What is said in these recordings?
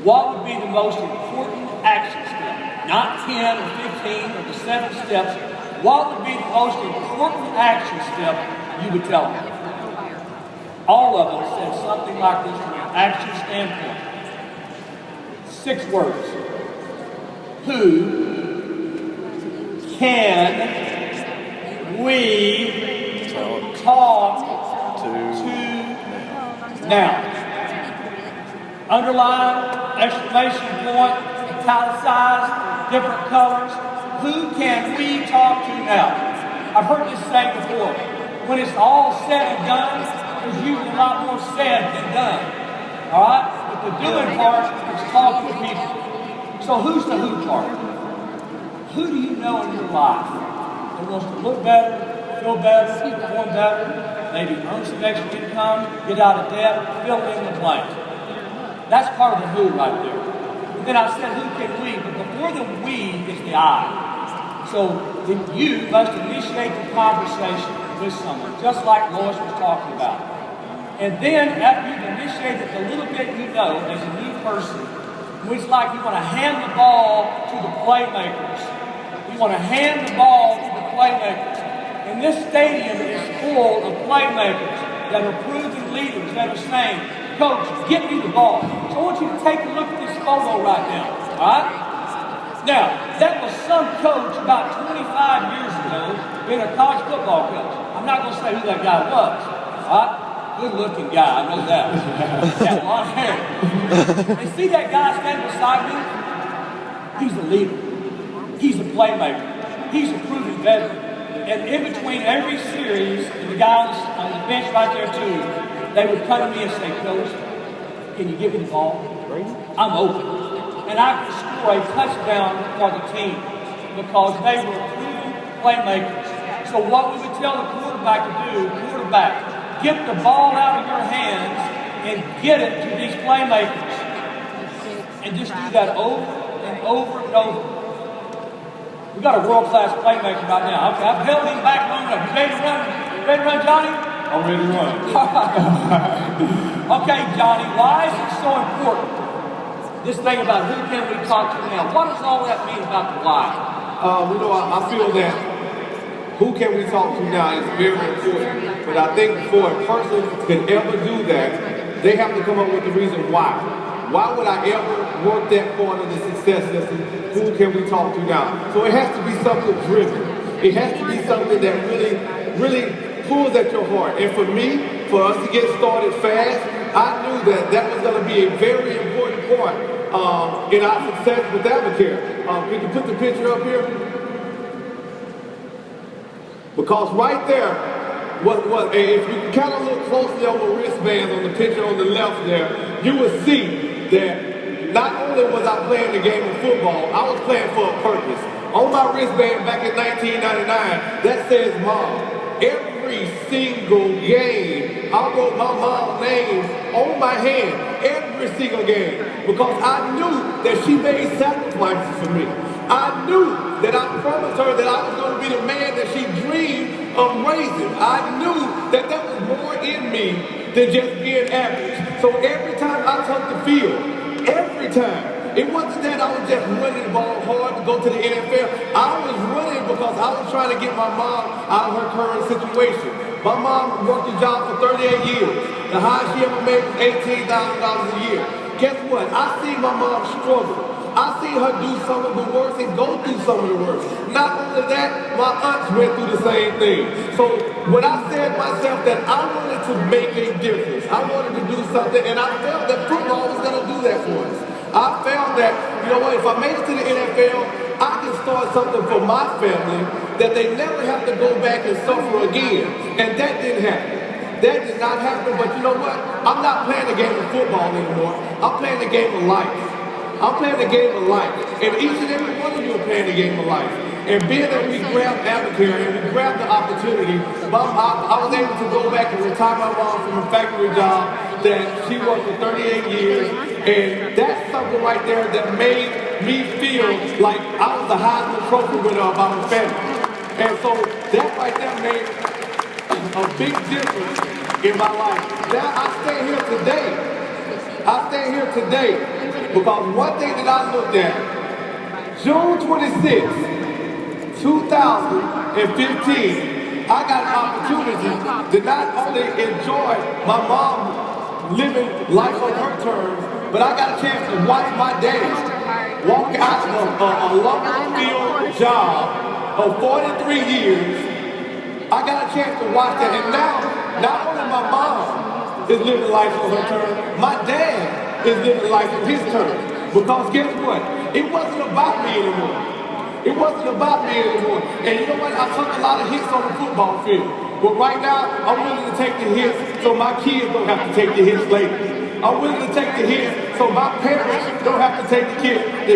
what would be the most important action step? Not 10 or 15 or the 7 steps. What would be the most important action step you would tell them? All of them said something like this from an action standpoint. 6 words. Who can we talk to now? Underline, exclamation point, italicized, different colors. Who can we talk to now? I've heard this saying before. When it's all said and done, there's usually a lot more said than done. All right? But the doing part is talking to people. So who's the who part? Who do you know in your life that wants to look better, feel better, perform better, maybe earn some extra income, get out of debt, fill in the blank? That's part of the who right there. And then I said, who can we? But before the we is the I. So you must initiate the conversation with someone, just like Lois was talking about. And then after you've initiated the little bit you know as a new person, it's like you want to hand the ball to the playmakers. You want to hand the ball to the playmakers. And this stadium is full of playmakers that are proven leaders that are saying, Coach, get me the ball. So I want you to take a look at this photo right now. All right? Now, that was some coach about 25 years ago being a college football coach. I'm not going to say who that guy was. All right? Good-looking guy, I know that. Got long hair. And see that guy standing beside me? He's a leader. He's a playmaker. He's a proven veteran. And in between every series, and the guy on the bench right there too, they would come to me and say, Coach, can you give me the ball? I'm open. And I could score a touchdown for the team because they were proven playmakers. So what we would tell the quarterback to do, get the ball out of your hands and get it to these playmakers. And just do that over and over and over. We got a world-class playmaker right now. Okay, I've held him back long enough. You ready to run? You ready to run, Johnny? I'm ready to run. Okay, Johnny, why is it so important? This thing about who can we talk to now? What does all that mean about the why? I feel that who can we talk to now is very important. But I think before a person can ever do that, they have to come up with the reason why. Why would I ever work that part of the success system? Who can we talk to now? So it has to be something driven. It has to be something that really pulls at your heart. And for me, for us to get started fast, I knew that was going to be a very important part in our success with Advocare. Can you put the picture up here? Because right there, if you kind of look closely on the wristbands on the picture on the left there, you will see that not only was I playing the game of football, I was playing for a purpose. On my wristband back in 1999, that says Mom. Every single game, I wrote my mom's name on my hand, every single game, because I knew that she made sacrifices for me. I knew that I promised her that I was going to be the man that she dreamed of raising. I knew that was more in me than just being average. So every time I took the field, every time, it wasn't that I was just running the ball hard to go to the NFL. I was running because I was trying to get my mom out of her current situation. My mom worked a job for 38 years. The highest she ever made was $18,000 a year. Guess what? I see my mom struggle. I see her do some of the worst and go through some of the worst. Not only that, my aunts went through the same thing. So when I said myself that I wanted to make a difference, I wanted to do something, and I felt that football was going to do that for us. I found that, you know what, if I made it to the NFL, I can start something for my family that they never have to go back and suffer again. And that didn't happen. That did not happen, but you know what? I'm not playing the game of football anymore. I'm playing the game of life. I'm playing the game of life. And each and every one of you are playing the game of life. And being that we grabbed Advocare and we grabbed the opportunity, I was able to go back and retire my mom from a factory job that she worked for 38 years. And that's something right there that made me feel like I was the Heisman Trophy winner of our family. And so that right there made a big difference in my life. Now I stand here today Because one thing that I looked at, June 26th, 2015, I got an opportunity to not only enjoy my mom living life on her terms, but I got a chance to watch my dad walk out of a lumber field job of 43 years. I got a chance to watch that, and now, not only my mom is living life on her terms, my dad is living life on his terms. Because guess what? It wasn't about me anymore. It wasn't about me anymore. And you know what? I took a lot of hits on the football field. But right now, I'm willing to take the hits so my kids don't have to take the hits later. I'm willing to take the hits so my parents don't have to take the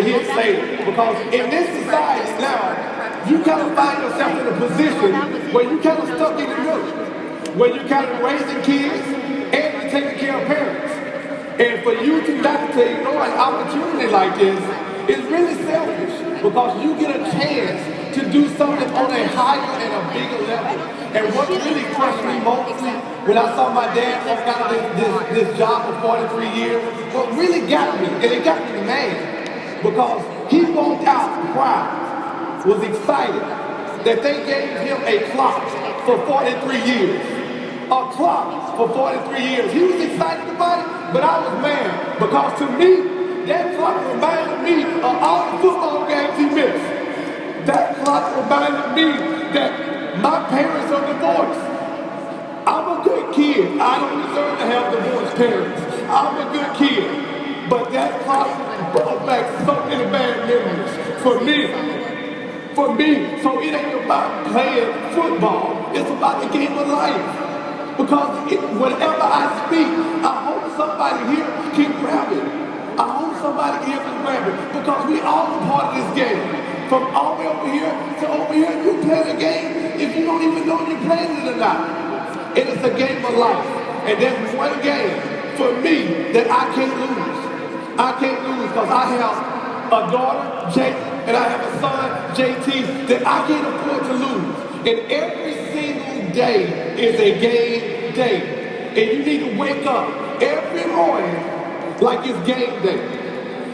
hits later. Because in this society now, you kind of find yourself in a position where you kind of stuck in the middle, where you're kind of raising kids and you're taking care of parents. And for you to not to ignore an opportunity like this is really selfish, because you get a chance to do something on a higher and a bigger level. And what really crushed me mostly when I saw my dad walk out of this job for 43 years, what really got me, and it got me mad, because he walked out proud, was excited that they gave him a clock for 43 years. A clock for 43 years. He was excited about it, but I was mad, because to me, that clock reminded me of all the football games he missed. That clock reminded me that my parents are divorced. I'm a good kid. I don't deserve to have divorced parents. I'm a good kid. But that clock brought back so many bad memories for me. For me. So it ain't about playing football. It's about the game of life. Because whenever I speak, I hope somebody here can grab it. I hope somebody here can grab it. Because we all are part of this game. From all the way over here to over here, you play the game if you don't even know you're playing it or not. And it's a game of life. And there's one game for me that I can't lose. I can't lose because I have a daughter, Jake, and I have a son, JT, that I can't afford to lose. And every single day is a game day. And you need to wake up every morning like it's game day.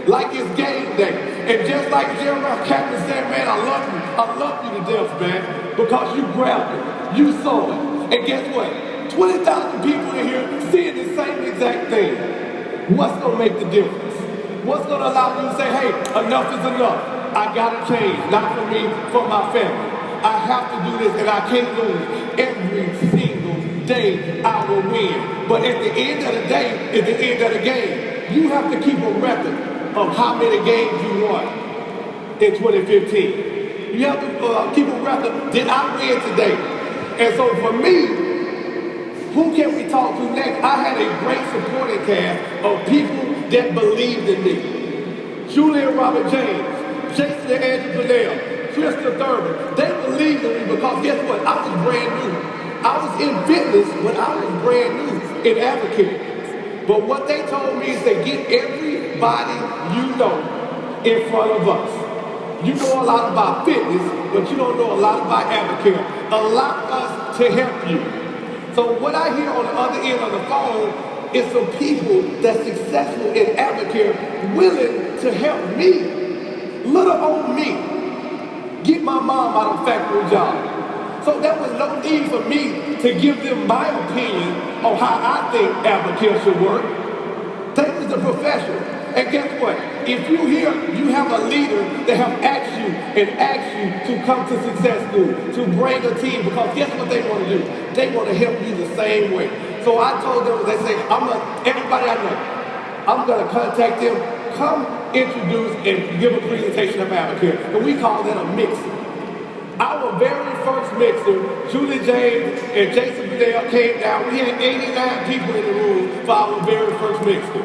Like it's game day. And just like Jeremiah Captain said, man, I love you. I love you to death, man. Because you grabbed it. You saw it. And guess what? 20,000 people in here seeing the same exact thing. What's going to make the difference? What's going to allow you to say, hey, enough is enough. I got to change. Not for me, for my family. I have to do this, and I can't lose. Every single day I will win. But at the end of the day, at the end of the game, you have to keep a record of how many games you won in 2015. You have to keep a record. Did I win today? And so for me, who can we talk to next? I had a great supporting cast of people that believed in me. Julia Robert James, Jason and Andrew Bonnell, Krista Thurman, they believed in me because guess what? I was brand new. I was in fitness when I was brand new in Advocate. But what they told me is to get everybody you know in front of us. You know a lot about fitness, but you don't know a lot about Advocate. Allow us to help you. So what I hear on the other end of the phone is some people that's successful in Advocate willing to help me, little old me, get my mom out of factory job. So there was no need for me to give them my opinion on how I think Advocate should work. They was the professional. And guess what? If you hear you have a leader that have asked you to come to Success School, to bring a team, because guess what they want to do? They want to help you the same way. So I told them, they say, everybody I know, I'm going to contact them, come introduce and give a presentation of Advocate. And we call that a mixer. Our very first mixer, Julie James and Jason Bonnell came down. We had 89 people in the room for our very first mixer.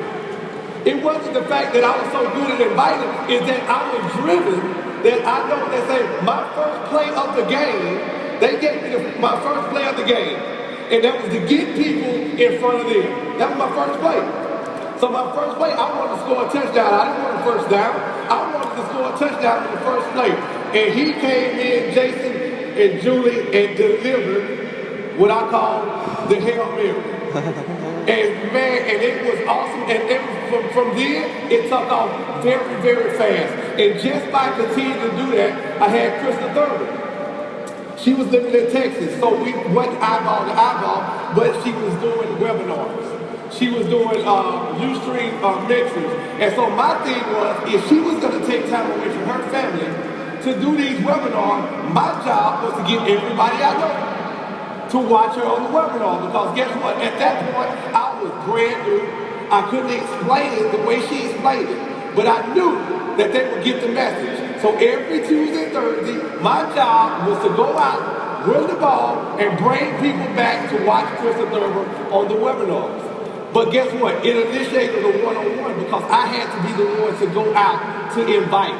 It wasn't the fact that I was so good at inviting, it's that I was driven, that I know they say my first play of the game, they gave me my first play of the game. And that was to get people in front of them. That was my first play. So my first play, I wanted to score a touchdown. I didn't want a first down. I wanted to score a touchdown in the first play. And he came in, Jason and Julie, and delivered what I call the Hail Mary. And man, and it was awesome. And then from then, it took off very, very fast. And just by continuing to do that, I had Krista Thurman. She was living in Texas, so we wasn't eyeball to eyeball, but she was doing webinars. She was doing Ustream mentors. And so my thing was, if she was going to take time away from her family to do these webinars, my job was to get everybody I know to watch her on the webinar, because guess what? At that point, I was brand new. I couldn't explain it the way she explained it, but I knew that they would get the message. So every Tuesday and Thursday, my job was to go out, run the ball, and bring people back to watch Krista Thurman on the webinars. But guess what? It initiated a one-on-one because I had to be the one to go out to invite.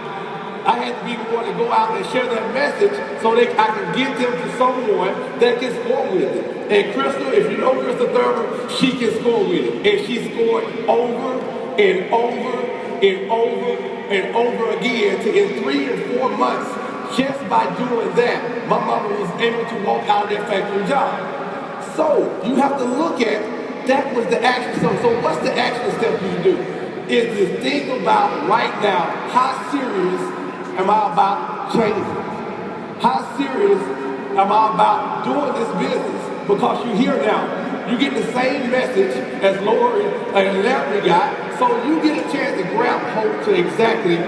I had to be the one to go out and share that message so that I can get them to someone that can score with it. And Krista, if you know Krista Thurman, she can score with it. And she scored over and over and over and over again in 3 and 4 months. Just by doing that, my mama was able to walk out of that factory job. So you have to look at, that was the action. So what's the action step you do? Is to think about right now, how serious am I about changing? How serious am I about doing this business? Because you hear now, you get the same message as Lori and Larry got, so you get a chance to grab hold to exactly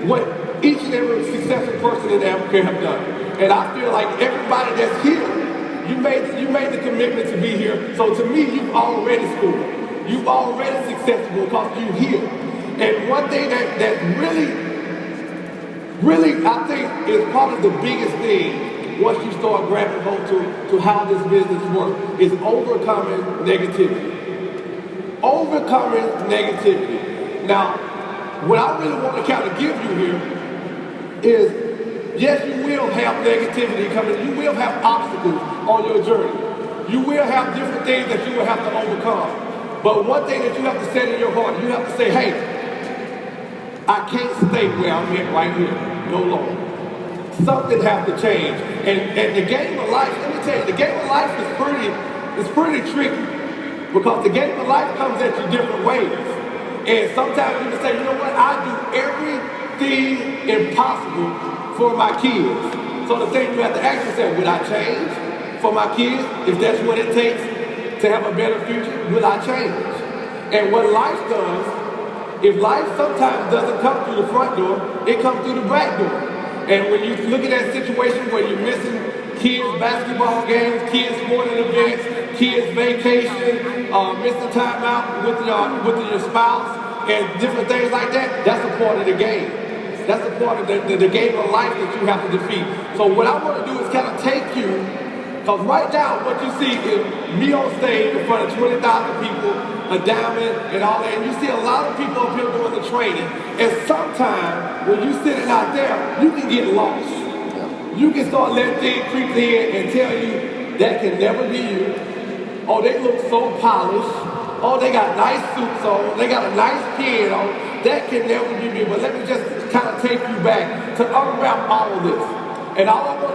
what each and every successful person in Africa have done. And I feel like everybody that's here, you made the commitment to be here. So to me, you've already scored. You've already successful because you're here. And one thing that really, I think is probably the biggest thing once you start grabbing hold to how this business works is overcoming negativity. Overcoming negativity. Now, what I really want to kind of give you here is, yes, you will have negativity coming. You will have obstacles on your journey. You will have different things that you will have to overcome. But one thing that you have to set in your heart, you have to say, hey, I can't stay where I'm at right here no longer. Something has to change. And the game of life, let me tell you, the game of life is pretty tricky, because the game of life comes at you different ways. And sometimes people say, you know what, I do everything impossible for my kids. So the thing you have to ask yourself, would I change for my kids if that's what it takes to have a better future? Will I change? And what life does, if life sometimes doesn't come through the front door, it comes through the back door. And when you look at that situation where you're missing kids' basketball games, kids' sporting events, kids' vacation, missing time out with your spouse, and different things like that, that's a part of the game. That's a part of the game of life that you have to defeat. So what I want to do is kind of take you, because right now what you see is me on stage in front of 20,000 people, a diamond and all that, and you see a lot of people up here doing the training. And sometimes when you're sitting out there, you can get lost. You can start letting things creep in and tell you that can never be you. Oh, they look so polished. Oh, they got nice suits on. They got a nice pin on. That can never be me. But let me just kind of take you back to unwrap all of this. And all I want